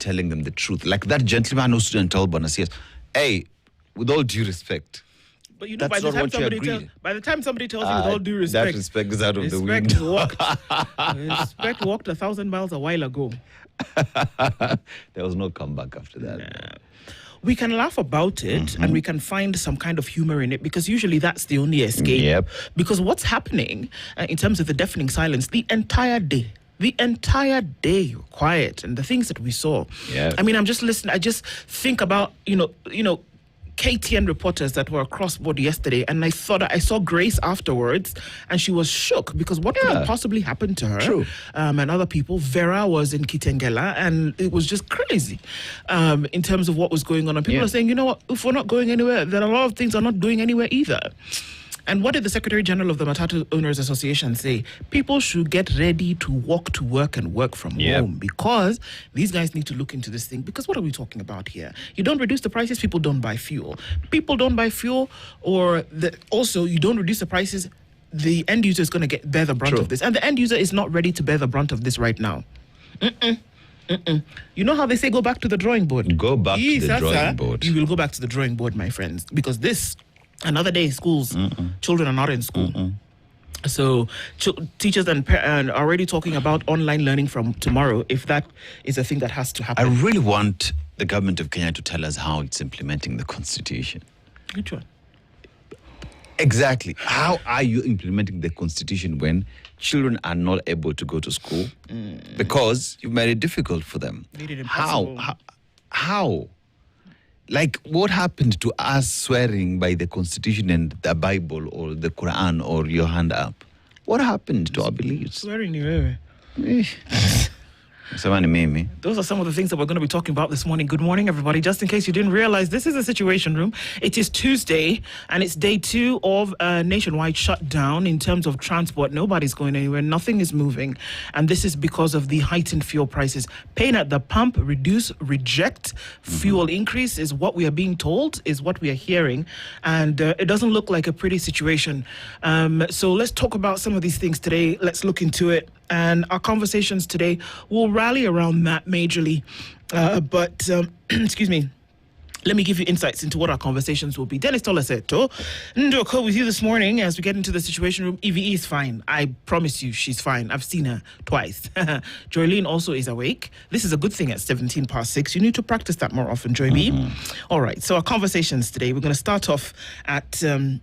telling them the truth. Like that gentleman who stood and told Bonas, hey, with all due respect. But you know, That's by the time somebody tells you with all due respect, that respect is out of the respect window. Respect walked 1,000 miles a while ago. There was no comeback after that. Yeah. We can laugh about it and we can find some kind of humor in it, because usually that's the only escape. Yep. Because what's happening in terms of the deafening silence, the entire day, quiet, and the things that we saw. Yeah. I mean, I'm just listening. I just think about, you know, KTN reporters that were across board yesterday, and I thought I saw Grace afterwards, and she was shook because what could have possibly happened to her? True. And other people. Vera was in Kitengela, and it was just crazy in terms of what was going on. And people are saying, you know what, if we're not going anywhere, then a lot of things are not going anywhere either. And what did the Secretary General of the Matatu Owners Association say? People should get ready to walk to work and work from home, because these guys need to look into this thing. Because what are we talking about here? You don't reduce the prices, people don't buy fuel. People don't buy fuel, or also you don't reduce the prices, the end user is going to bear the brunt of this. And the end user is not ready to bear the brunt of this right now. You know how they say go back to the drawing board? Go back to the drawing board. You will go back to the drawing board, my friends, because this... Another day, schools, children are not in school. So teachers and are already talking about online learning from tomorrow, if that is a thing that has to happen. I really want the government of Kenya to tell us how it's implementing the Constitution. Which one? Exactly. How are you implementing the Constitution when children are not able to go to school? Because you've made it difficult for them. Made it impossible. How? Like, what happened to us swearing by the Constitution and the Bible or the Quran or your hand up? What happened to our beliefs? Swearing ni wewe. Those are some of the things that we're going to be talking about this morning. Good morning, everybody. Just in case you didn't realize, this is a Situation Room. It is Tuesday, and it's day 2 of a nationwide shutdown in terms of transport. Nobody's going anywhere. Nothing is moving. And this is because of the heightened fuel prices. Pain at the pump, reduce, reject. Fuel increase is what we are being told, is what we are hearing. And it doesn't look like a pretty situation. So let's talk about some of these things today. Let's look into it. And our conversations today will rally around that majorly. Excuse me. Let me give you insights into what our conversations will be. Dennis Tolaseto, Ndoko with you this morning as we get into the Situation Room. EVE is fine. I promise you she's fine. I've seen her twice. Joylene also is awake. This is a good thing at 17 past 6. You need to practice that more often, Joy B. All right, so our conversations today, we're going to start off at 7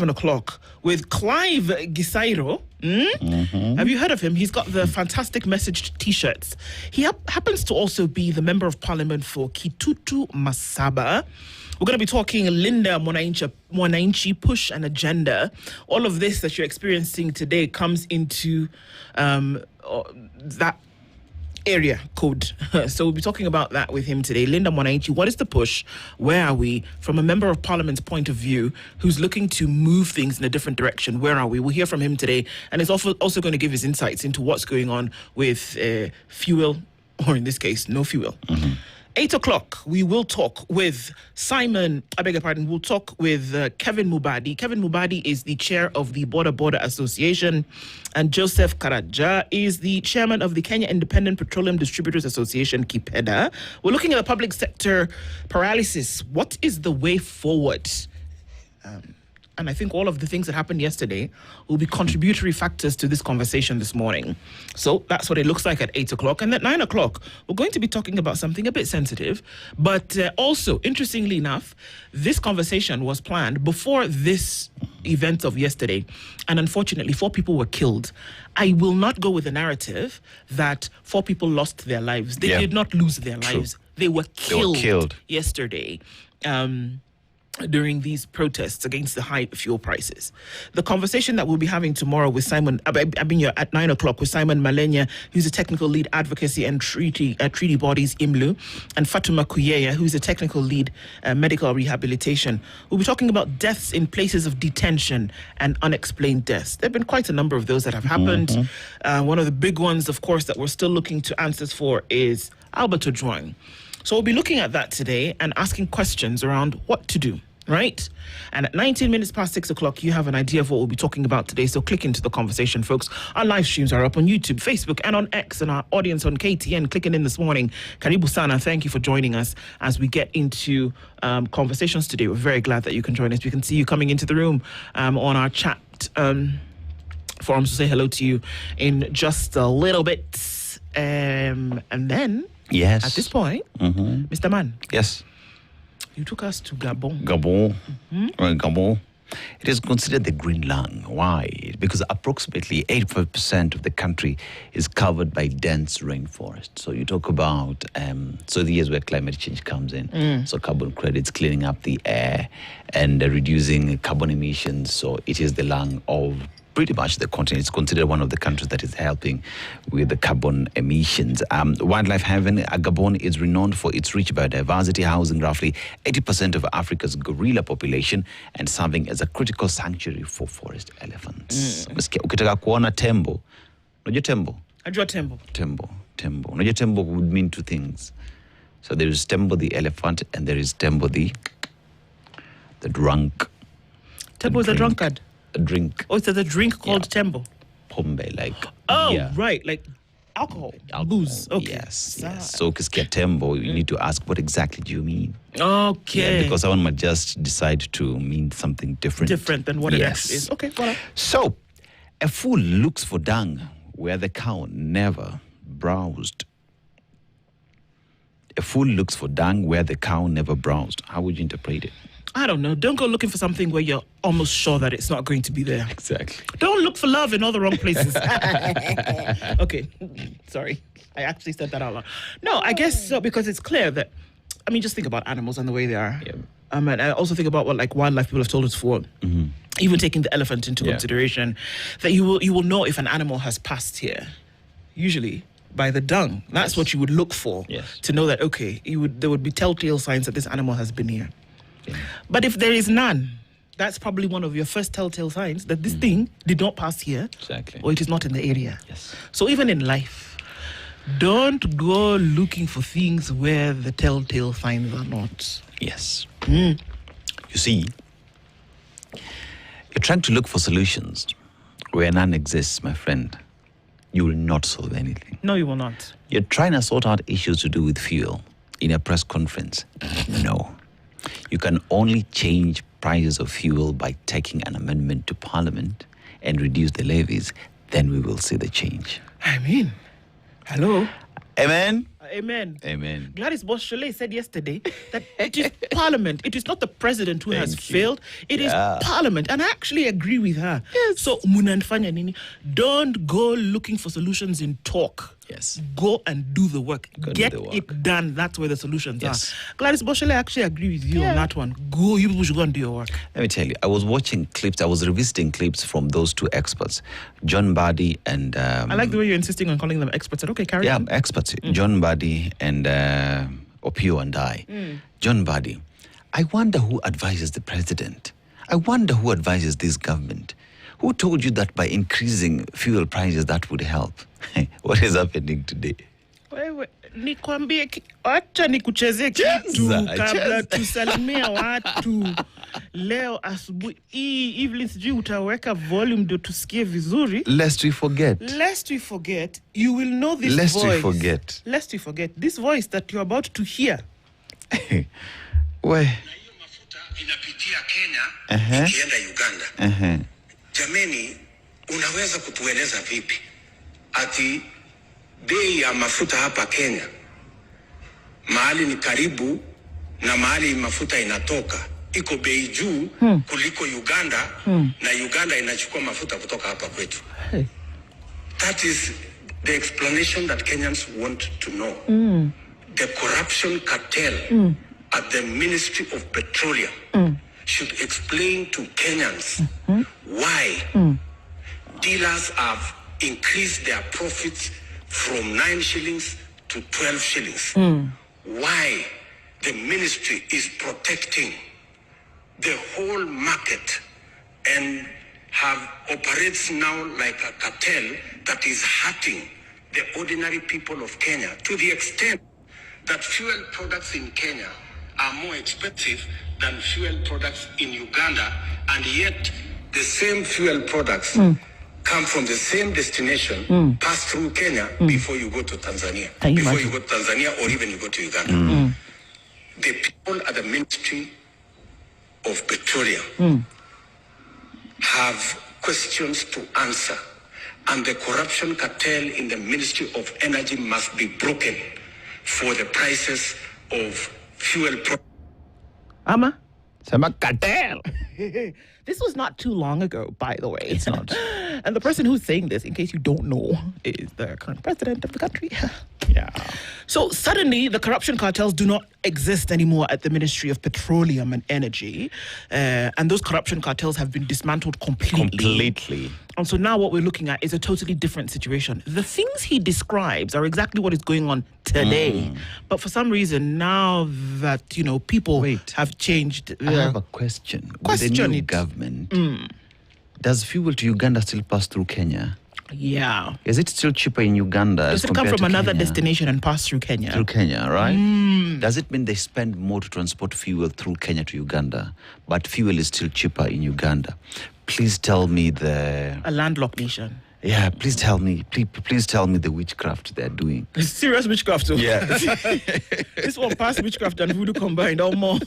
o'clock with Clive Gisairo. Have you heard of him? He's got the fantastic messaged T-shirts. He happens to also be the Member of Parliament for Kitutu Masaba. We're going to be talking Linda Mwananchi push and agenda. All of this that you're experiencing today comes into that area code. So we'll be talking about that with him today. Linda Mwananchi, what is the push? Where are we? From a Member of Parliament's point of view, who's looking to move things in a different direction. Where are we? We'll hear from him today. And he's also going to give his insights into what's going on with fuel, or in this case, no fuel. 8 o'clock, we will talk with Simon, we'll talk with Kevin Mubadi. Kevin Mubadi is the chair of the Border Association, and Joseph Karaja is the chairman of the Kenya Independent Petroleum Distributors Association, KIPEDA. We're looking at the public sector paralysis. What is the way forward? And I think all of the things that happened yesterday will be contributory factors to this conversation this morning. So that's what it looks like at 8 o'clock. And at 9 o'clock, we're going to be talking about something a bit sensitive. But also, interestingly enough, this conversation was planned before this event of yesterday. And unfortunately, 4 people were killed. I will not go with the narrative that 4 people lost their lives. They did not lose their lives. They were killed yesterday. During these protests against the high fuel prices. The conversation that we'll be having tomorrow with Simon, at 9 o'clock with Simon Malenya, who's a technical lead advocacy and treaty bodies, IMLU, and Fatuma Kuyeya, who's a technical lead medical rehabilitation. We'll be talking about deaths in places of detention and unexplained deaths. There have been quite a number of those that have happened. One of the big ones, of course, that we're still looking to answers for is Albert Ojwang. So we'll be looking at that today and asking questions around what to do. Right? And at 19 minutes past 6 o'clock, you have an idea of what we'll be talking about today. So click into the conversation, folks. Our live streams are up on YouTube, Facebook, and on X, and our audience on KTN clicking in this morning. Karibu Sana, thank you for joining us as we get into conversations today. We're very glad that you can join us. We can see you coming into the room on our chat forums to say hello to you in just a little bit. And then, Yes. at this point, Mr. Man. Yes. You took us to Gabon. Gabon. Gabon. It is considered the green lung. Why? Because approximately 85% of the country is covered by dense rainforest. So you talk about, so the years where climate change comes in. So carbon credits, cleaning up the air and reducing carbon emissions. So it is the lung of pretty much the continent. It's considered one of the countries that is helping with the carbon emissions. Wildlife haven, Gabon is renowned for its rich biodiversity, housing roughly 80% of Africa's gorilla population and serving as a critical sanctuary for forest elephants. Ukitaka kuona tembo, unajua tembo? Ajua tembo. Tembo. Unajua tembo would mean two things. So there is Tembo the elephant and there is Tembo the drunk. Tembo is a drunkard. A drink. Oh, it's a drink called tembo. Pombe, like. Oh, yeah. Right, like alcohol. Booze. Okay. Yes. So, ukisikia tembo, you need to ask, what exactly do you mean? Okay. Yeah, because someone might just decide to mean something different. Different than what it actually is. Okay, voilà. So, a fool looks for dung where the cow never browsed. A fool looks for dung where the cow never browsed. How would you interpret it? I don't know. Don't go looking for something where you're almost sure that it's not going to be there. Exactly. Don't look for love in all the wrong places. Okay. Sorry. I actually said that out loud. No, I guess so, because it's clear that, I mean, just think about animals and the way they are. Yeah. And I also think about what like wildlife people have told us for, even taking the elephant into consideration, that you will know if an animal has passed here, usually by the dung. That's what you would look for to know that, okay, there would be telltale signs that this animal has been here. Yeah. But if there is none, that's probably one of your first telltale signs that this thing did not pass here. Exactly. Or it is not in the area. Yes. So even in life, don't go looking for things where the telltale signs are not. Yes. You see, you're trying to look for solutions where none exists, my friend. You will not solve anything. No, you will not. You're trying to sort out issues to do with fuel in a press conference. No. You can only change prices of fuel by taking an amendment to Parliament and reduce the levies. Then we will see the change. I mean, hello? Amen? Amen. Amen. Gladys Boschele said yesterday that it is Parliament. It is not the president who has failed. It is Parliament. And I actually agree with her. Yes. So, munanfanya nini? Don't go looking for solutions in talk. Yes. Go and do the work. Get it done. That's where the solutions are. Gladys Boschele, I actually agree with you on that one. Go, you people should go and do your work. Let me tell you, I was watching clips, I was revisiting clips from those two experts, John Buddy and... I like the way you're insisting on calling them experts. Okay, carry on. Yeah, experts. John Buddy and Opio and I. John Buddy, I wonder who advises the president. I wonder who advises this government. Who told you that by increasing fuel prices that would help? What is happening today? Wewe nikwambie, acha nikuchezee kitu kabla tusalimia watu. Leo asubuhi hii Evelyn, sijui utaweka volume ndio tusikie vizuri. Lest we forget, you will know this voice. Lest we forget this voice that you're about to hear. We. Mafuta inapitia Kenya ikienda Uganda. Jameni, unaweza kutueleza vipi ati bei ya mafuta hapa Kenya mahali ni karibu na mahali mafuta inatoka iko bei juu kuliko Uganda, na Uganda inachukua mafuta kutoka hapa kwetu? That is the explanation that Kenyans want to know. The corruption cartel at the Ministry of Petroleum should explain to Kenyans why dealers have increased their profits from 9 shillings to 12 shillings. Why the ministry is protecting the whole market and operates now like a cartel that is hurting the ordinary people of Kenya, to the extent that fuel products in Kenya are more expensive than fuel products in Uganda, and yet the same fuel products come from the same destination, pass through Kenya before you go to Tanzania. Before you go to Tanzania or even you go to Uganda. The people at the Ministry of Petroleum have questions to answer, and the corruption cartel in the Ministry of Energy must be broken for the prices of fuel products. Ama? Sama cartel. This was not too long ago, by the way. It's not. And the person who's saying this, in case you don't know, is the current president of the country. Yeah. So suddenly, the corruption cartels do not exist anymore at the Ministry of Petroleum and Energy. And those corruption cartels have been dismantled completely. And so now what we're looking at is a totally different situation. The things he describes are exactly what is going on today. But for some reason, now that, people have changed. I have a question. With the new government, does fuel to Uganda still pass through Kenya? Yeah. Is it still cheaper in Uganda? Does it come from another destination and pass through Kenya? Through Kenya, right? Does it mean they spend more to transport fuel through Kenya to Uganda, but fuel is still cheaper in Uganda? Please tell me a landlocked nation. Yeah, please tell me the witchcraft they're doing. Serious witchcraft. Too. Yeah. This one past witchcraft and voodoo combined, or more.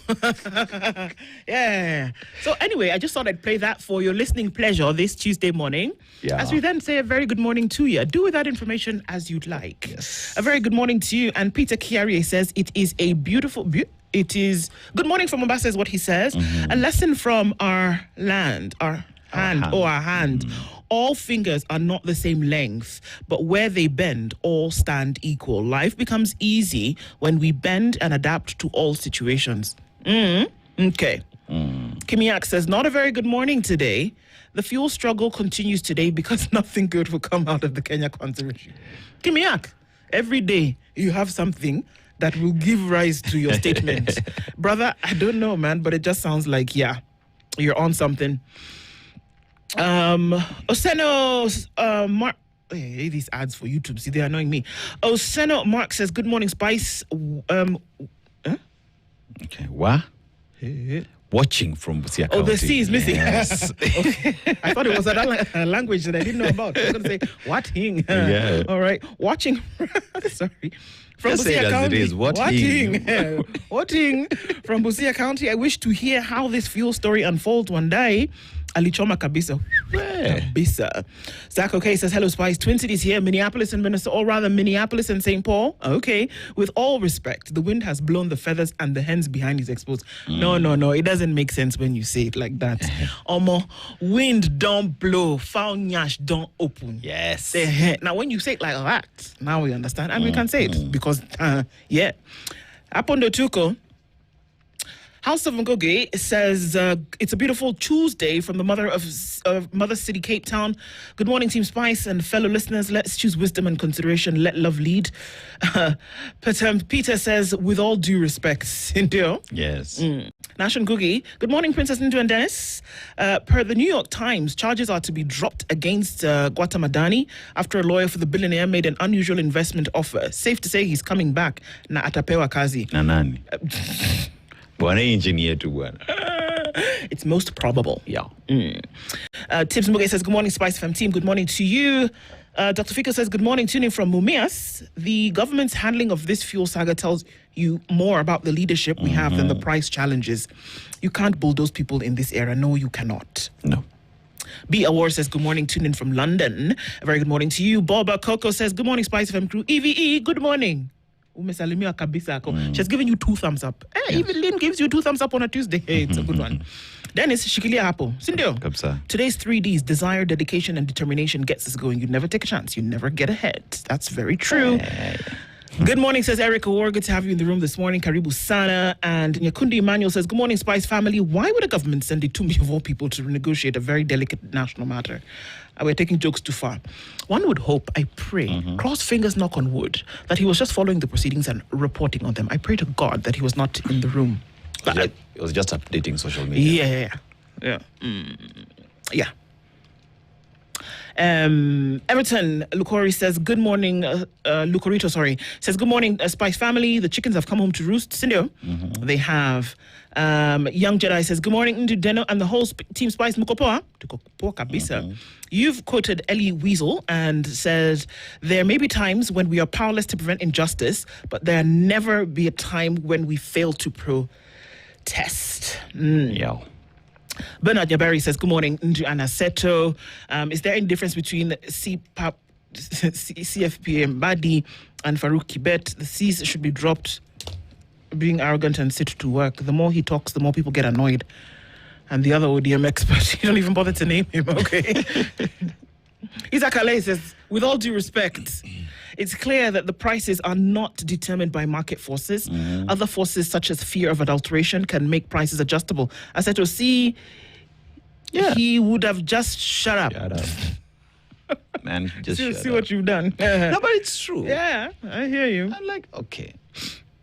Yeah. So anyway, I just thought I'd play that for your listening pleasure this Tuesday morning. Yeah. As we then say a very good morning to you. Do with that information as you'd like. Yes. A very good morning to you. And Peter Kiarie says it is a beautiful... It is... Good morning from Mombasa is what he says. A lesson from our land, our hand. All fingers are not the same length, but where they bend, all stand equal. Life becomes easy when we bend and adapt to all situations. Okay. Kimiak says, not a very good morning today. The fuel struggle continues today because nothing good will come out of the Kenya controversy. Kimiak, every day you have something that will give rise to your statement. Brother, I don't know, man, but it just sounds like, you're on something. Oseno Mark, hey, these ads for YouTube, see, they're annoying me. Oseno Mark says, good morning, Spice. Okay, what? Watching from Busia County. Oh, the C is missing. Yes. Okay. I thought it was a language that I didn't know about. I was going to say, watching. Yeah. All right. Watching. Sorry. From Just say it Busia as County. it is. Watching. Watching from Busia County. I wish to hear how this fuel story unfolds one day. Alichoma kabisa. Kabisa. Zach OK says, hello, Spice. Twin Cities here, Minneapolis and Minnesota, or rather Minneapolis and St. Paul. Okay. With all respect, the wind has blown the feathers and the hens behind is exposed. No. It doesn't make sense when you say it like that. Omo, wind don't blow, foul nyash don't open. Yes. Now, when you say it like that, now we understand. And we can say it because, Apondo Tuko. House of Ngoge says it's a beautiful Tuesday from the Mother City, Cape Town. Good morning, Team Spice and fellow listeners. Let's choose wisdom and consideration. Let love lead. But Peter says, with all due respect, Cindy. Yes. Nashon Gugi. Good morning, Princess Ndu and Dennis. Per the New York Times, charges are to be dropped against Guatamadani after a lawyer for the billionaire made an unusual investment offer. Safe to say he's coming back. Na atapewa kazi. Nanani. Bwana engineer tu bwana. It's most probable. Yeah. Tibbs Muge says, good morning, Spice FM team. Good morning to you. Dr. Fico says, good morning, tuning from Mumias. The government's handling of this fuel saga tells you more about the leadership we have than the price challenges. You can't bulldoze people in this era. No, you cannot. No. B. Awar says, good morning, tune in from London. A very good morning to you. Boba Coco says, good morning, Spice FM crew. EVE, good morning. She's giving you 2 thumbs up. Even Lynn gives you 2 thumbs up on a Tuesday. Hey, it's a good one. Dennis, shikilia hapo. Sindio? Kapsa. Today's 3Ds, desire, dedication, and determination gets us going. You never take a chance. You never get ahead. That's very true. Good morning, says Erica War. Good to have you in the room this morning. Karibu Sana. And Nyakundi Emmanuel says, good morning, Spice family. Why would a government send a Itumbi of all people to renegotiate a very delicate national matter? We're taking jokes too far. One would hope, I pray, cross fingers, knock on wood, that he was just following the proceedings and reporting on them. I pray to God that he was not in the room. It was just updating social media. Yeah. Everton Lucori says, good morning, Lucorito, says, good morning, Spice family. The chickens have come home to roost. Cindy, they have. Young Jedi says, good morning, Ndu Deno and the whole Team Spice Mukopoa. Tukopoa kabisa. You've quoted Ellie Weasel and said, there may be times when we are powerless to prevent injustice, but there never be a time when we fail to protest. Yeah. Bernard Yaberi says, good morning, Ndu Anaseto. Is there any difference between CFPA Mbadi and Farouk Kibet? The C's should be dropped. Being arrogant and sit to work. The more he talks, the more people get annoyed. And the other ODM expert, you don't even bother to name him, okay? Isaac Ale says, with all due respect, it's clear that the prices are not determined by market forces. Other forces, such as fear of adulteration, can make prices adjustable. I said to see, he would have just shut up. Shut up. Man, just see what you've done. No, but it's true. Yeah, I hear you. I'm like, okay.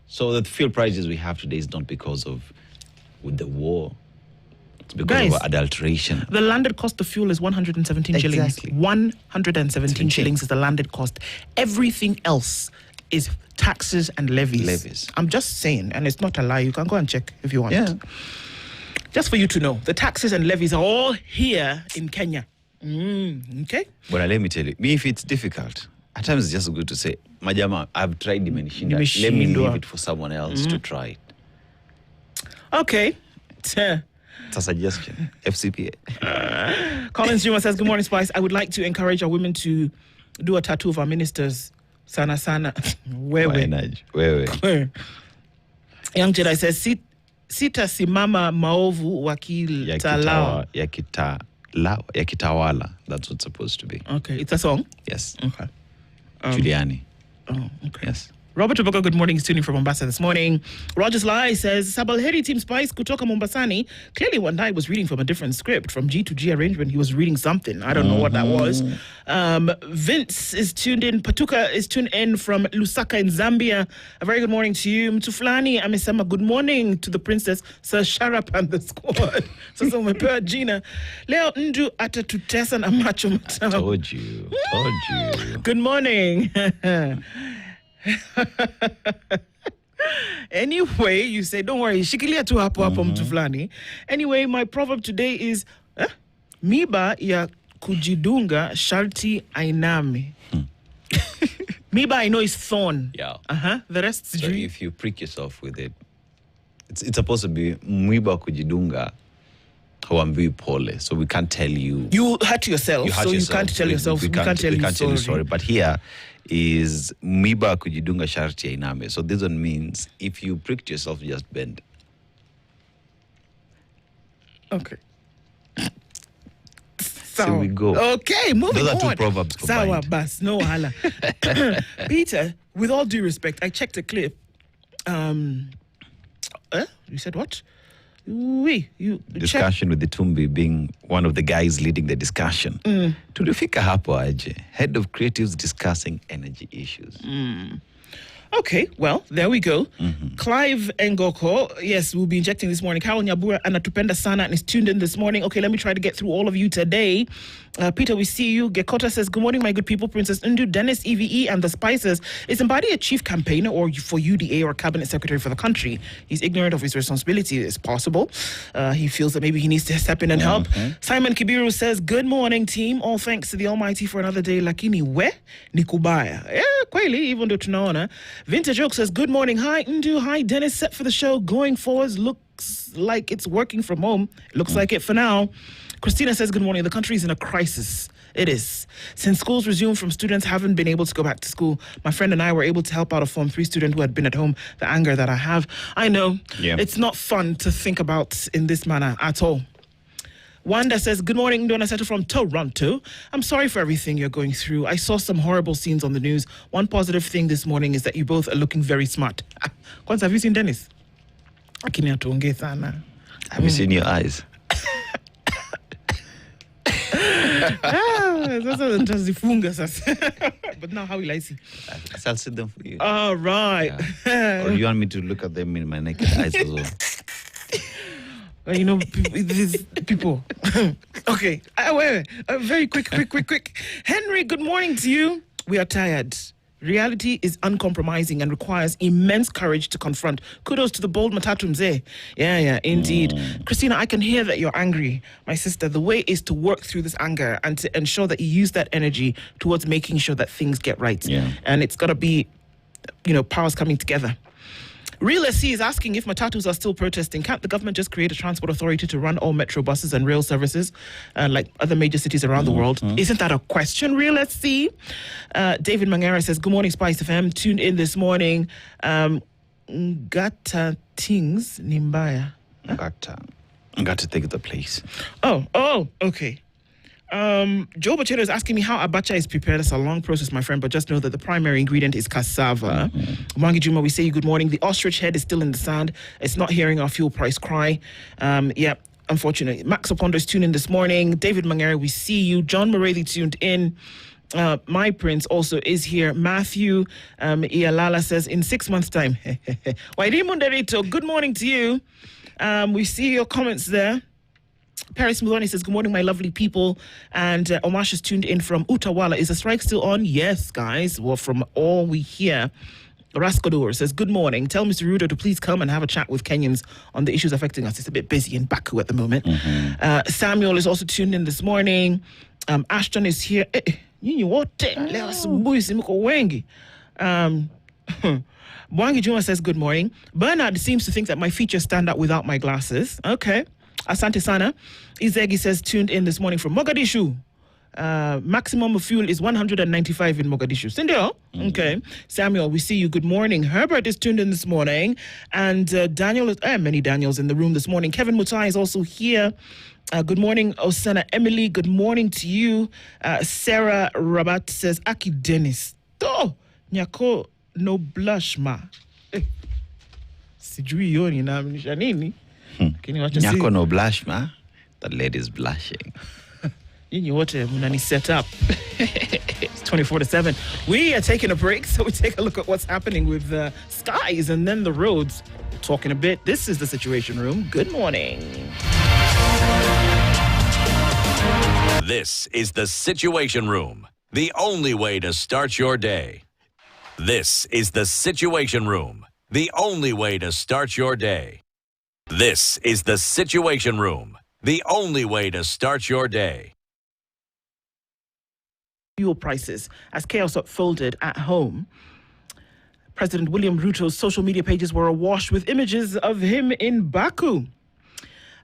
So the fuel prices we have today is not because of with the war. It's because of adulteration. The landed cost of fuel is 117 shillings. 117 shillings is the landed cost. Everything else is taxes and levies. I'm just saying, and it's not a lie. You can go and check if you want. Yeah. Just for you to know, the taxes and levies are all here in Kenya. Okay? But let me tell you, if it's difficult, at times it's just good to say, Majama, I've tried Dimenishinda. Let me leave it for someone else to try it. Okay. It's a suggestion. FCPA. Collins Juma says, good morning, Spice. I would like to encourage our women to do a tattoo of our ministers. Sana sana. Where? Young Jedi says, Sita simama maovu yakitawala. That's what's supposed to be. Okay. It's a song? Yes. Okay. Giuliani. Oh, okay. Yes. Robert Oboka, good morning. He's tuning from Mombasa this morning. Rogers Lai says, Sabalheri Team Spice kutoka Mombasani. Clearly one night was reading from a different script. From G to G arrangement, he was reading something. I don't know what that was. Vince is tuned in. Patuka is tuned in from Lusaka in Zambia. A very good morning to you. Mtuflani amesema good morning to the princess, Sir Sharap and the squad. Sasa umepewa Gina. Leo Ndu atatutesa na macho matamu. Told you. Good morning. Anyway, you say, don't worry, shikilia tu hapo hapo mtu fulani. Anyway, my proverb today is, miba ya kujidunga sharti ainame. Miba, I know, is thorn. Yeah. The rest is so if you prick yourself with it, it's supposed to be mwiba kujidunga hauambiwi pole. So we can't tell you. You hurt yourself. You can't tell yourself. We can't tell you sorry. But here is mwiba kujidunga sharti ainame. So this one means if you pricked yourself, just bend. Okay. So we go. Okay, moving on. Those are two proverbs combined. Sawa bas, no hala. Peter, with all due respect, I checked a clip. You said what? Discussion with the Tumbi being one of the guys leading the discussion. Tulifika hapo aje. Head of creatives discussing energy issues. Okay, well, there we go. Clive Ngoko, yes, we'll be injecting this morning. Carol Nyabura anatupenda sana and is tuned in this morning. Okay, let me try to get through all of you today. Peter, we see you. Gekota says, good morning, my good people. Princess Ndu, Dennis, EVE, and the Spices. Is Mbadi a chief campaigner or for UDA or cabinet secretary for the country? He's ignorant of his responsibility. It's possible. He feels that maybe he needs to step in and help. Simon Kibiru says, good morning, team. All thanks to the Almighty for another day. Lakini we ni kubaya. Yeah, kweli, even though tunaona. Vintage Joke says, good morning. Hi, Ndu. Hi, Dennis. Set for the show. Going forward, looks like it's working from home. Looks like it for now. Christina says, good morning. The country is in a crisis. It is. Since schools resumed from students haven't been able to go back to school, my friend and I were able to help out a Form 3 student who had been at home. The anger that I have. I know. Yeah. It's not fun to think about in this manner at all. Wanda says, good morning, Donna Seto from Toronto. I'm sorry for everything you're going through. I saw some horrible scenes on the news. One positive thing this morning is that you both are looking very smart. Kwanza, have you seen Dennis? Have you seen your eyes? But now how will I see? I'll see them for you. All right. Yeah. Or you want me to look at them in my naked eyes as well? You know, these people. Okay. Wait. Very quick. Henry, good morning to you. We are tired. Reality is uncompromising and requires immense courage to confront. Kudos to the bold Matatu mzee. Yeah, indeed. Christina, I can hear that you're angry. My sister, the way is to work through this anger and to ensure that you use that energy towards making sure that things get right. Yeah. And it's got to be, powers coming together. Real SC is asking if Matatus are still protesting. Can't the government just create a transport authority to run all metro buses and rail services like other major cities around the world? Isn't that a question, Real SC? David Mangera says, good morning, Spice FM. Tuned in this morning. Ngata Tings Nimbaya. Ngata take the place. Oh, okay. Joe Bachero is asking me how abacha is prepared. It's a long process, my friend, but just know that the primary ingredient is cassava. Mwangi Juma, we say you good morning. The ostrich head is still in the sand. It's not hearing our fuel price cry. Unfortunately. Max Opondo is tuned in this morning. David Mangere, we see you. John Morethi tuned in. My prince also is here. Matthew Ialala says, in 6 months' time. Wairimu Derito, good morning to you. We see your comments there. Paris Muloni says, good morning, my lovely people. And Omash is tuned in from Utawala. Is the strike still on? Yes, guys. Well, from all we hear. Raskodor says, good morning. Tell Mr. Rudo to please come and have a chat with Kenyans on the issues affecting us. It's a bit busy in Baku at the moment. Samuel is also tuned in this morning. Ashton is here. Mwangi Juma says, good morning. Bernard seems to think that my features stand out without my glasses. Okay. Asante Sana. Izegi says, tuned in this morning from Mogadishu. Maximum of fuel is 195 in Mogadishu. Sindio? Okay. Samuel, we see you. Good morning. Herbert is tuned in this morning. And Daniel is, many Daniels in the room this morning. Kevin Mutai is also here. Good morning, Osana Emily. Good morning to you. Sarah Rabat says, Aki Dennis. Oh, nyako no blush ma. Sijui yoni na nini. Nyako no blush, ma. That lady's blushing. You what Munani set up. It's 24/7. We are taking a break, so we take a look at what's happening with the skies and then the roads. We're talking a bit. This is the Situation Room. Good morning. This is the Situation Room. The only way to start your day. This is the Situation Room. The only way to start your day. This is the Situation Room. The only way to start your day. Fuel prices as chaos unfolded at home. President William Ruto's social media pages were awash with images of him in Baku.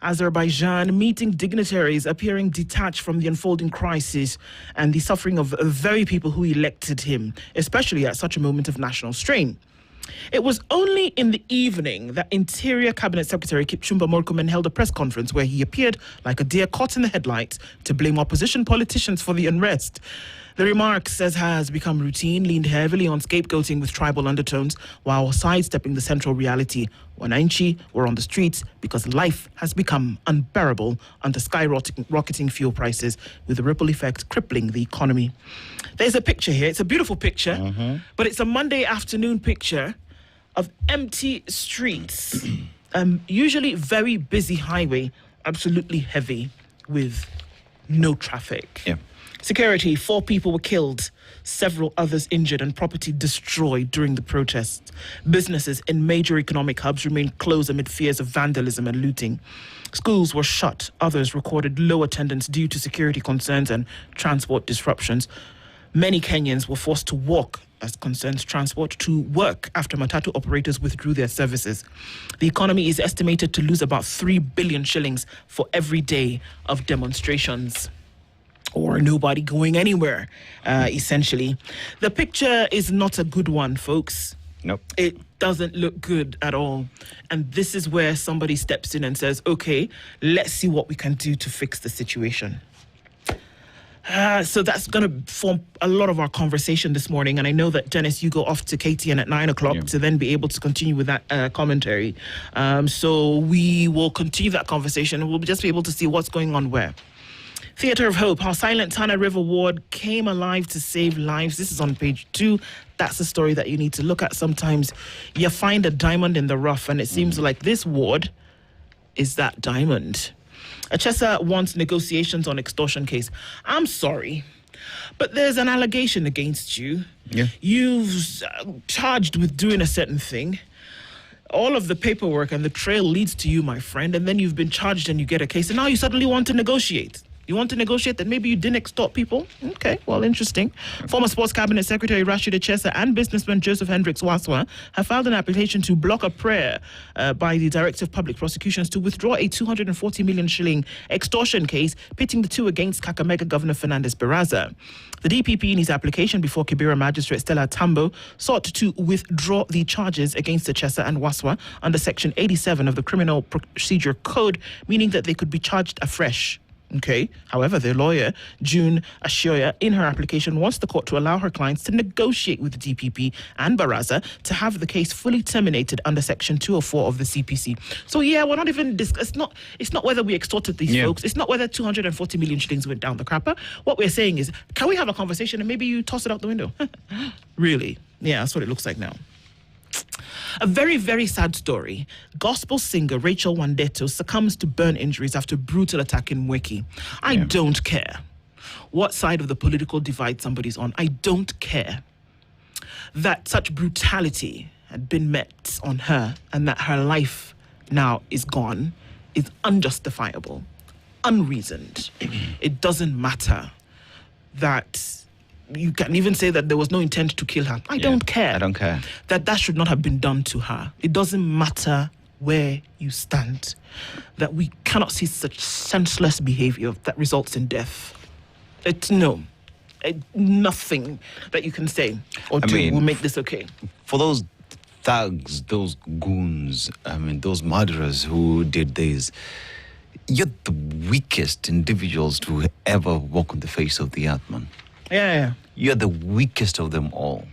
Azerbaijan meeting dignitaries appearing detached from the unfolding crisis and the suffering of the very people who elected him, especially at such a moment of national strain. It was only in the evening that Interior Cabinet Secretary Kipchumba Murkomen held a press conference where he appeared like a deer caught in the headlights to blame opposition politicians for the unrest. The remarks, as has become routine, leaned heavily on scapegoating with tribal undertones while sidestepping the central reality. Wananchi were on the streets because life has become unbearable under skyrocketing fuel prices, with the ripple effect crippling the economy. There's a picture here. It's a beautiful picture, but it's a Monday afternoon picture of empty streets. Usually very busy highway, absolutely heavy with no traffic. Yeah. Security, 4 people were killed, several others injured and property destroyed during the protests. Businesses in major economic hubs remained closed amid fears of vandalism and looting. Schools were shut. Others recorded low attendance due to security concerns and transport disruptions. Many Kenyans were forced to walk, as concerns transport, to work after Matatu operators withdrew their services. The economy is estimated to lose about 3 billion shillings for every day of demonstrations. Or nobody going anywhere, essentially. The picture is not a good one, folks. Nope. It doesn't look good at all. And this is where somebody steps in and says, okay, let's see what we can do to fix the situation. So that's going to form a lot of our conversation this morning. And I know that, Dennis, you go off to KTN at 9 o'clock to then be able to continue with that commentary. So we will continue that conversation and we'll just be able to see what's going on where. Theatre of Hope, how Silent Tana River Ward came alive to save lives. This is on page 2. That's a story that you need to look at. Sometimes you find a diamond in the rough, and it seems like this ward is that diamond. Achesa wants negotiations on extortion case. I'm sorry, but there's an allegation against you. Yeah. You've charged with doing a certain thing. All of the paperwork and the trail leads to you, my friend, and then you've been charged and you get a case, and now you suddenly want to negotiate. You want to negotiate that maybe you didn't extort people? Okay, well, interesting. Former Sports Cabinet Secretary Rashid Achesa and businessman Joseph Hendricks Waswa have filed an application to block a prayer by the Director of Public Prosecutions to withdraw a 240 million shilling extortion case pitting the two against Kakamega Governor Fernandez Baraza. The DPP in his application before Kibera Magistrate Stella Tambo sought to withdraw the charges against Achesa and Waswa under Section 87 of the Criminal Procedure Code, meaning that they could be charged afresh. Okay. However, their lawyer, June Ashioya, in her application wants the court to allow her clients to negotiate with the DPP and Baraza to have the case fully terminated under Section 204 of the CPC. So yeah, we're not even it's not whether we extorted these folks. It's not whether 240 million shillings went down the crapper. What we're saying is, can we have a conversation and maybe you toss it out the window? Really? Yeah, that's what it looks like now. A very, very sad story. Gospel singer Rachel Wandeto succumbs to burn injuries after brutal attack in Mweki. I don't care what side of the political divide somebody's on. I don't care that such brutality had been met on her and that her life now is gone is unjustifiable, unreasoned. It doesn't matter that you can even say that there was no intent to kill her. I don't care. I don't care. That should not have been done to her. It doesn't matter where you stand. That we cannot see such senseless behavior that results in death. Nothing that you can say or do will make this okay. For those thugs, those goons, those murderers who did this, you're the weakest individuals to ever walk on the face of the earth, man. Yeah. You're the weakest of them all.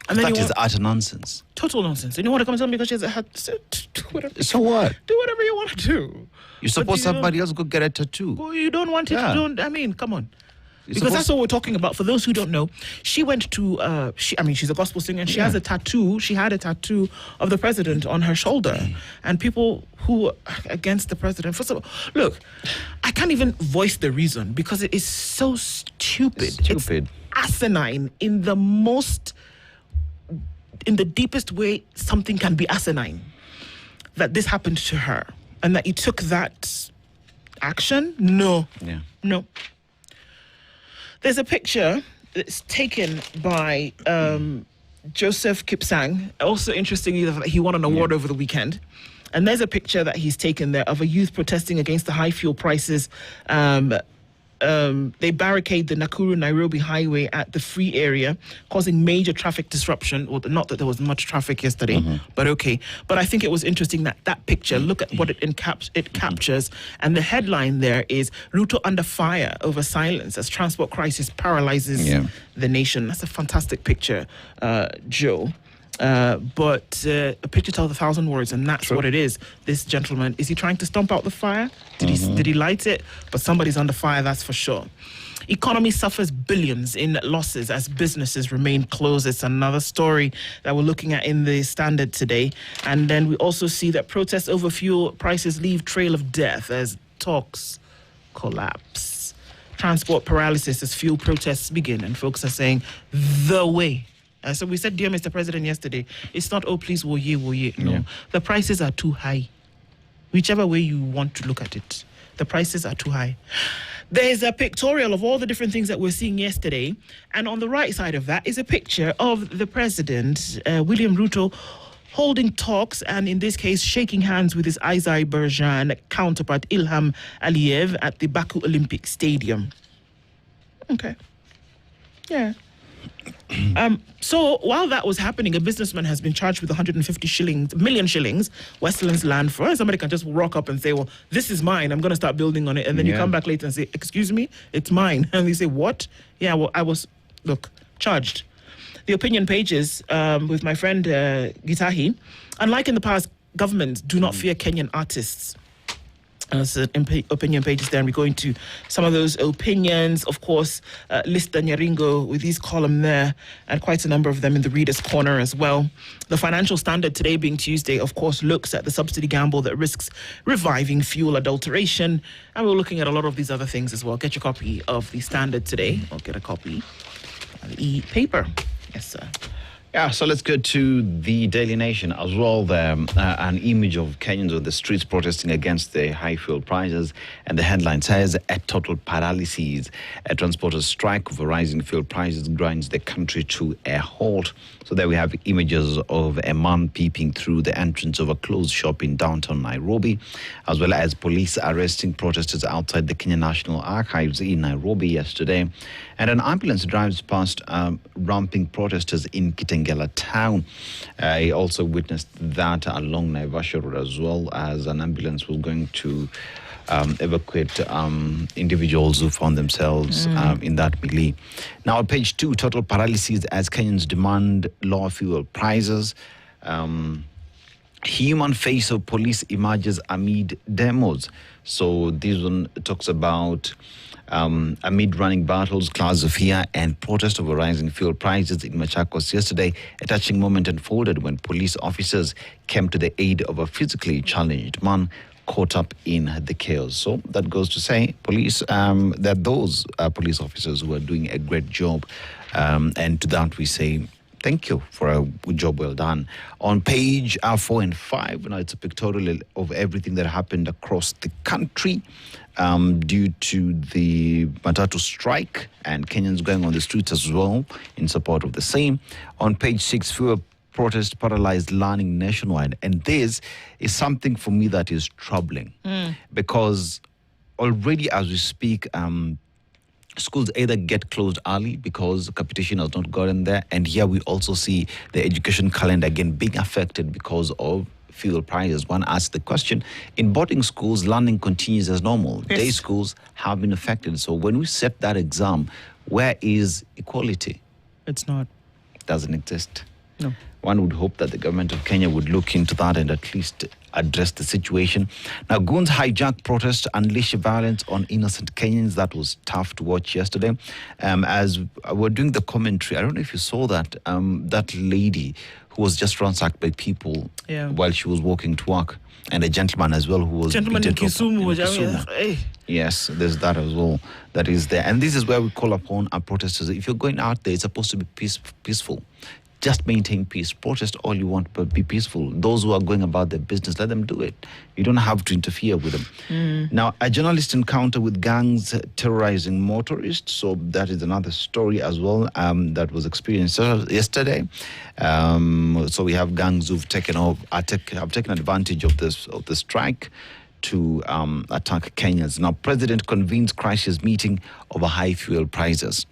And that is utter nonsense. Total nonsense. And you want to come and tell me because she has a hat? Do whatever. So what? Do whatever you want to do. You suppose somebody else go get a tattoo. Well, you don't want it. Come on. Because that's what we're talking about. For those who don't know, she went to, she's a gospel singer and she has a tattoo. She had a tattoo of the president on her shoulder. And people who are against the president, first of all, look, I can't even voice the reason because it is so stupid. It's asinine in the deepest way something can be asinine. That this happened to her and that you took that action? No. There's a picture that's taken by Joseph Kipsang. Also interesting, he won an award over the weekend. And there's a picture that he's taken there of a youth protesting against the high fuel prices. They barricade the Nakuru-Nairobi highway at the free area, causing major traffic disruption. Well, not that there was much traffic yesterday, but okay. But I think it was interesting that picture, look at what it captures. And the headline there is, Ruto under fire over silence as transport crisis paralyzes the nation. That's a fantastic picture, Joe. But a picture tells 1,000 words, and that's what it is. This gentleman, is he trying to stomp out the fire? Did he light it? But somebody's under fire, that's for sure. Economy suffers billions in losses as businesses remain closed. It's another story that we're looking at in the Standard today. And then we also see that protests over fuel prices leave trail of death as talks collapse. Transport paralysis as fuel protests begin, and folks are saying, the way. So we said, dear Mr. President, yesterday, it's not, oh, please, woye, woye. No, the prices are too high. Whichever way you want to look at it, the prices are too high. There's a pictorial of all the different things that we're seeing yesterday. And on the right side of that is a picture of the president, William Ruto, holding talks and, in this case, shaking hands with his Azerbaijan counterpart, Ilham Aliyev, at the Baku Olympic Stadium. Okay. Yeah. So while that was happening, a businessman has been charged with 150 million shillings, Westlands land for. Somebody can just rock up and say, well, this is mine. I'm going to start building on it. And then you come back later and say, excuse me, it's mine. And they say, what? Yeah, well, I was, charged. The opinion pages with my friend Gitahi. Unlike in the past, governments do not fear Kenyan artists. Opinion pages there, and we're going to some of those opinions. Of course, Lista Nyaringo with his column there, and quite a number of them in the Reader's Corner as well. The Financial Standard, today being Tuesday, of course, looks at the subsidy gamble that risks reviving fuel adulteration, and we're looking at a lot of these other things as well. Get your copy of the Standard today, or get a copy of the e-paper. Yes, sir. Yeah, so let's go to the Daily Nation as well. There, an image of Kenyans on the streets protesting against the high fuel prices. And the headline says, a total paralysis. A transporters strike over rising fuel prices grinds the country to a halt. So there we have images of a man peeping through the entrance of a closed shop in downtown Nairobi, as well as police arresting protesters outside the Kenya National Archives in Nairobi yesterday. And an ambulance drives past ramping protesters in Kitengela town. I also witnessed that along Naivasha Road as well, as an ambulance was going to evacuate individuals who found themselves in that melee. Now, on page 2, total paralysis as Kenyans demand lower fuel prices. Human face of police emerges amid demos. So this one talks about amid running battles, clouds of fear and protest over rising fuel prices in Machakos yesterday, a touching moment unfolded when police officers came to the aid of a physically challenged man caught up in the chaos. So that goes to say, police, that those police officers who are doing a great job, and to that we say, thank you for a good job well done. On page 4 and 5, now it's a pictorial of everything that happened across the country due to the Matatu strike and Kenyans going on the streets as well in support of the same. On page 6, fewer protests paralyzed learning nationwide. And this is something for me that is troubling because already as we speak, schools either get closed early because competition has not gotten there. And here we also see the education calendar again being affected because of fuel prices. One asks the question, in boarding schools, learning continues as normal. Yes. Day schools have been affected. So when we set that exam, where is equality? It's not. It doesn't exist. No. One would hope that the government of Kenya would look into that and at least address the situation. Now, goons hijack protests, unleash violence on innocent Kenyans. That was tough to watch yesterday. As we're doing the commentary, I don't know if you saw that, that lady who was just ransacked by people while she was walking to work, and a gentleman as well who was Gentleman in beaten up Kisumu. Hey. Yes, there's that as well. That is there. And this is where we call upon our protesters. If you're going out there, it's supposed to be peaceful. Just maintain peace. Protest all you want, but be peaceful. Those who are going about their business, let them do it. You don't have to interfere with them. Now, a journalist encounter with gangs terrorizing motorists. So that is another story as well that was experienced yesterday. So we have gangs who've have taken advantage of the strike to attack Kenyans. Now, President convenes crisis meeting over high fuel prices.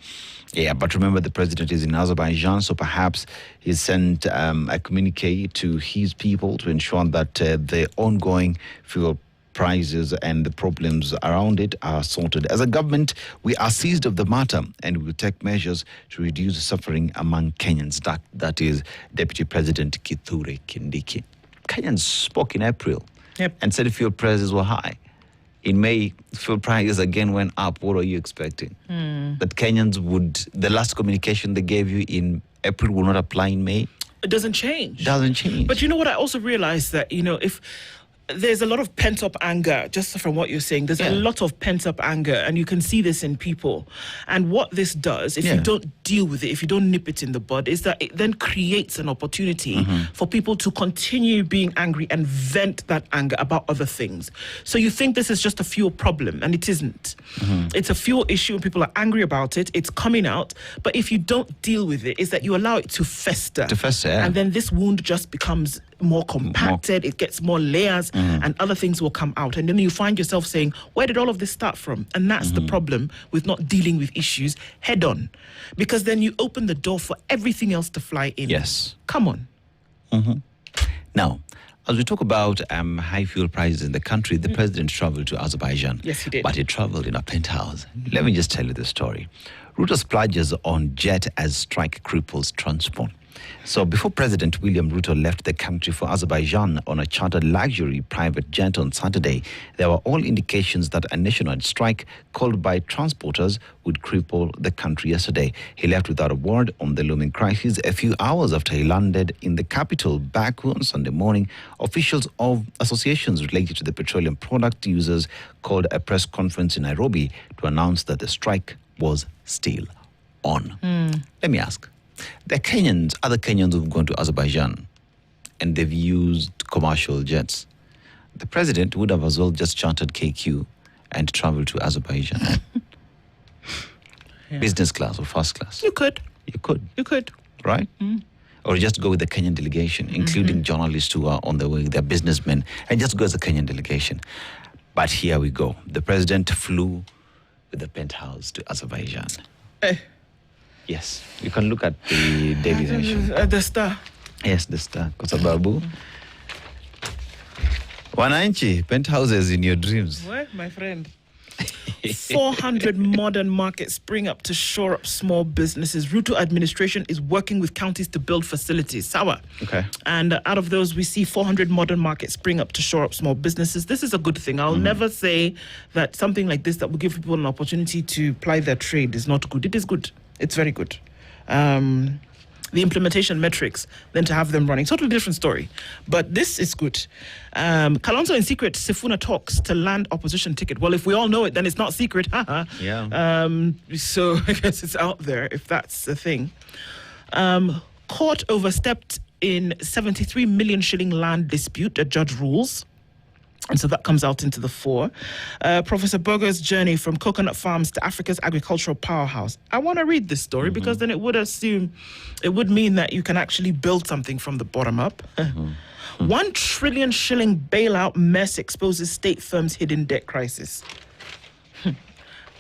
Yeah, but remember the president is in Azerbaijan, so perhaps he sent a communique to his people to ensure that the ongoing fuel prices and the problems around it are sorted. As a government, we are seized of the matter and we will take measures to reduce suffering among Kenyans. That is Deputy President Kithure Kindiki. Kenyans spoke in April and said fuel prices were high. In May, fuel prices again went up. What are you expecting? That Kenyans the last communication they gave you in April will not apply in May? It doesn't change. Doesn't change. But you know what? I also realized that, if there's a lot of pent-up anger, just from what you're saying, there's a lot of pent-up anger, and you can see this in people. And what this does, if you don't deal with it, if you don't nip it in the bud, is that it then creates an opportunity for people to continue being angry and vent that anger about other things. So you think this is just a fuel problem, and it isn't. It's a fuel issue, and people are angry about it. It's coming out. But if you don't deal with it, is that you allow it to fester. And then this wound just becomes more compacted, it gets more layers, and other things will come out. And then you find yourself saying, where did all of this start from? And that's the problem with not dealing with issues head on. Because then you open the door for everything else to fly in. Yes. Come on. Now, as we talk about high fuel prices in the country, the president traveled to Azerbaijan. Yes, he did. But he traveled in a penthouse. Let me just tell you the story. Ruto splurges on jet as strike cripples transport. So before President William Ruto left the country for Azerbaijan on a chartered luxury private jet on Saturday, there were all indications that a nationwide strike called by transporters would cripple the country yesterday. He left without a word on the looming crisis a few hours after he landed in the capital, Baku, on Sunday morning. Officials of associations related to the petroleum product users called a press conference in Nairobi to announce that the strike was still on. Let me ask. The Kenyans, other Kenyans who've gone to Azerbaijan and they've used commercial jets. The president would have as well just chartered KQ and traveled to Azerbaijan. Business class or first class. You could. You could. You could. Right? Or just go with the Kenyan delegation, including journalists who are on the way, they're businessmen, and just go as a Kenyan delegation. But here we go. The president flew with the penthouse to Azerbaijan. Yes, you can look at the dailies. The Star. Yes, the Star. Kwa sababu wananchi, penthouses in your dreams. What, my friend? 400 modern markets spring up to shore up small businesses. Ruto administration is working with counties to build facilities. Sawa. Okay. And out of those, we see 400 modern markets spring up to shore up small businesses. This is a good thing. I'll never say that something like this that will give people an opportunity to ply their trade is not good. It is good. It's very good. The implementation metrics, then to have them running. Totally different story. But this is good. Kalonzo in secret, Sifuna talks to land opposition ticket. Well, if we all know it, then it's not secret. Yeah. So I guess it's out there if that's the thing. Court overstepped in 73 million shilling land dispute, a judge rules. And so that comes out into the fore. Professor Berger's journey from coconut farms to Africa's agricultural powerhouse. I want to read this story because then it would mean that you can actually build something from the bottom up. 1 trillion shilling bailout mess exposes state firms' hidden debt crisis.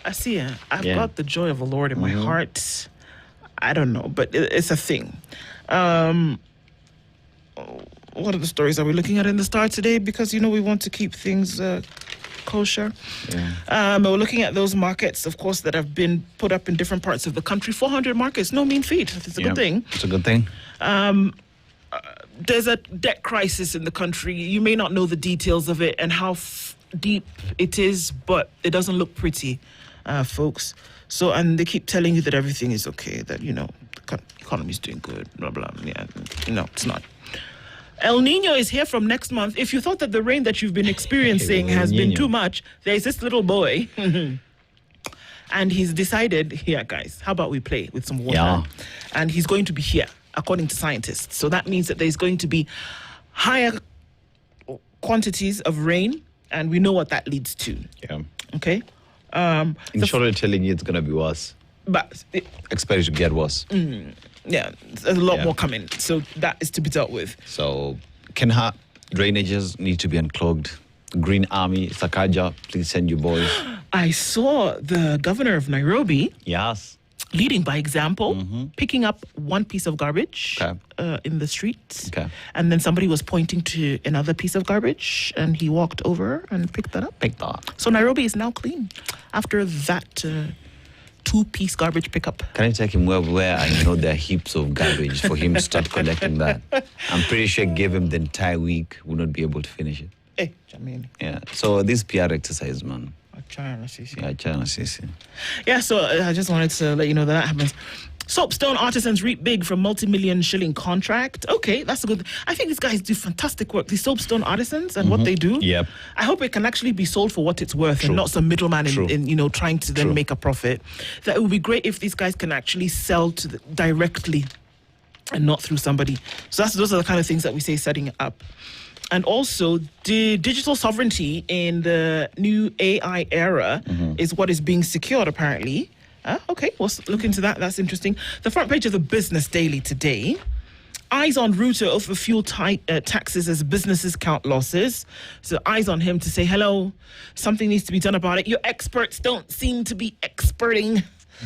I see. I've got the joy of the Lord in my heart. I don't know, but it's a thing. What are the stories are we looking at in the Star today? Because, we want to keep things kosher. Yeah. We're looking at those markets, of course, that have been put up in different parts of the country. 400 markets, no mean feat. It's a good thing. It's a good thing. There's a debt crisis in the country. You may not know the details of it and how deep it is, but it doesn't look pretty, folks. So, and they keep telling you that everything is okay, that, the economy is doing good, blah, blah. Yeah, no, it's not. El Nino is here from next month. If you thought that the rain that you've been experiencing has been too much, there's this little boy. And he's decided, guys, how about we play with some water? Yeah. And he's going to be here, according to scientists. So that means that there's going to be higher quantities of rain, and we know what that leads to. Yeah. Okay? In short, they're telling you it's going to be worse. But expect it to get worse. Yeah, there's a lot more coming. So that is to be dealt with. So drainages need to be unclogged. Green Army, Sakaja, please send your boys. I saw the governor of Nairobi. Yes. Leading by example, picking up one piece of garbage in the streets. Okay. And then somebody was pointing to another piece of garbage, and he walked over and picked that up. So Nairobi is now clean after that 2-piece garbage pickup. Can I take him where I know there are heaps of garbage for him to start collecting that? I'm pretty sure give him the entire week, would not be able to finish it. Hey, Jamini. Yeah. So this PR exercise, man. China, Yeah, so I just wanted to let you know that happens. Soapstone artisans reap big from multi-million shilling contract. Okay, that's a good. I think these guys do fantastic work. These soapstone artisans and what they do. Yep. I hope it can actually be sold for what it's worth and not some middleman in trying to then make a profit. That it would be great if these guys can actually sell directly and not through somebody. So those are the kind of things that we say setting it up. And also, the digital sovereignty in the new AI era is what is being secured, apparently. Okay, we'll look into that. That's interesting. The front page of the Business Daily today. Eyes on Ruto over fuel taxes as businesses count losses. So eyes on him to say, hello, something needs to be done about it. Your experts don't seem to be experting.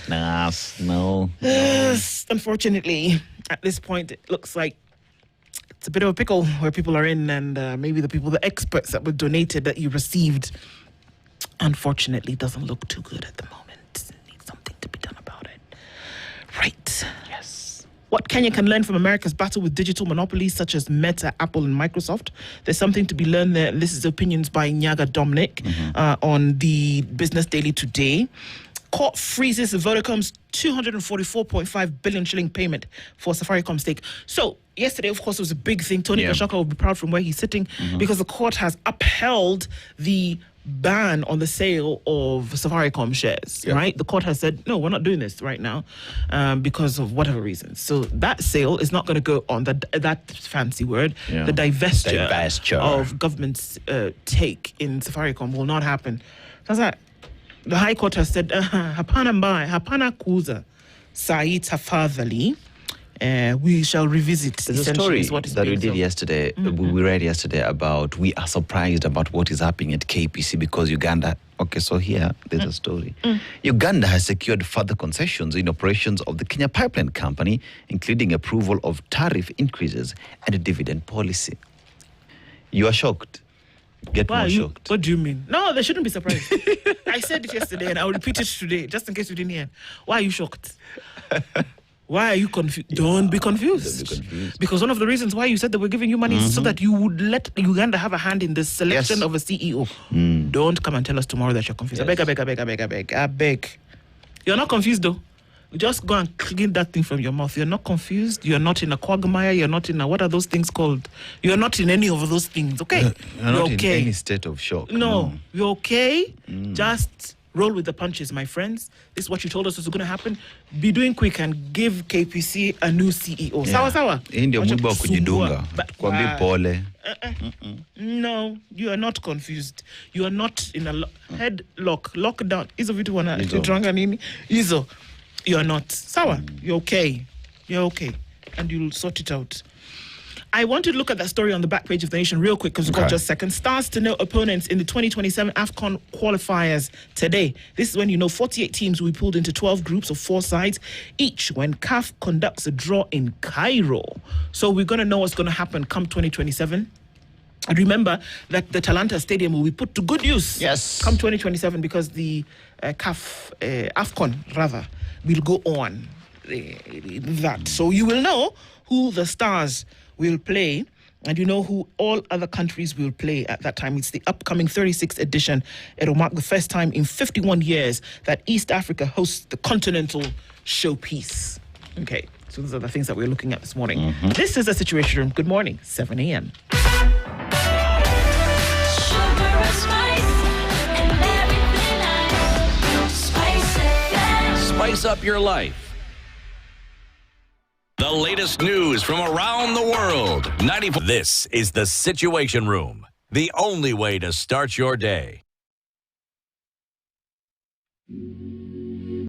No. Yes, unfortunately, at this point, it looks like it's a bit of a pickle where people are in, and maybe the experts that were donated that you received, unfortunately, doesn't look too good at the moment. Needs something to be done about it. Right. Yes. What Kenya can learn from America's battle with digital monopolies such as Meta, Apple, and Microsoft. There's something to be learned there. This is opinions by Nyaga Dominic on the Business Daily today. Court freezes Vodacom's 244.5 billion shilling payment for Safaricom stake. So yesterday, of course, was a big thing. Tony Kashaka will be proud from where he's sitting because the court has upheld the ban on the sale of Safaricom shares, right? The court has said, no, we're not doing this right now because of whatever reasons. So that sale is not going to go on, that fancy word, the divestiture of government's take in Safaricom will not happen. That's that. The High Court has said, hapana kuza sai tafadhali. We shall revisit. There's a story that we did yesterday, we read yesterday about we are surprised about what is happening at KPC because Uganda. Okay, so here there's a story. Uganda has secured further concessions in operations of the Kenya Pipeline Company, including approval of tariff increases and a dividend policy. You are shocked. Get more shocked. What do you mean? No, they shouldn't be surprised. I said it yesterday and I'll repeat it today, just in case you didn't hear. Why are you shocked? Why are you confused? Don't be confused. Because one of the reasons why you said that we're giving you money is so that you would let Uganda have a hand in the selection of a CEO. Don't come and tell us tomorrow that you're confused. I beg. You're not confused though. Just go and clean that thing from your mouth. You're not confused. You're not in a quagmire. You're not in a, what are those things called? You're not in any of those things, okay? You're not okay. In any state of shock. No. You're okay. Just roll with the punches, my friends. This is what you told us was going to happen. Be doing quick and give KPC a new CEO. Sawa sawa. Ndio mwiba kujidunga. Kwambi pole. No, you are not confused. You are not in a lockdown. Hizo vitu wanatranga nini? Hizo. You are not. Sawa. You're okay. You're okay. And you'll sort it out. I want to look at that story on the back page of The Nation real quick because we've got just a second. Stars to know opponents in the 2027 AFCON qualifiers today. This is when 48 teams will be pulled into 12 groups of 4 sides each when CAF conducts a draw in Cairo. So we're going to know what's going to happen come 2027. And remember that the Talanta Stadium will be put to good use come 2027 because the CAF, AFCON rather, will go on that. So you will know who the Stars will play, and you know who all other countries will play at that time. It's the upcoming 36th edition. It'll mark the first time in 51 years that East Africa hosts the continental showpiece. Okay, so those are the things that we're looking at this morning. This is The Situation Room. Good morning, 7 a.m. Spice up your life. The latest news from around the world. This is The Situation Room, the only way to start your day.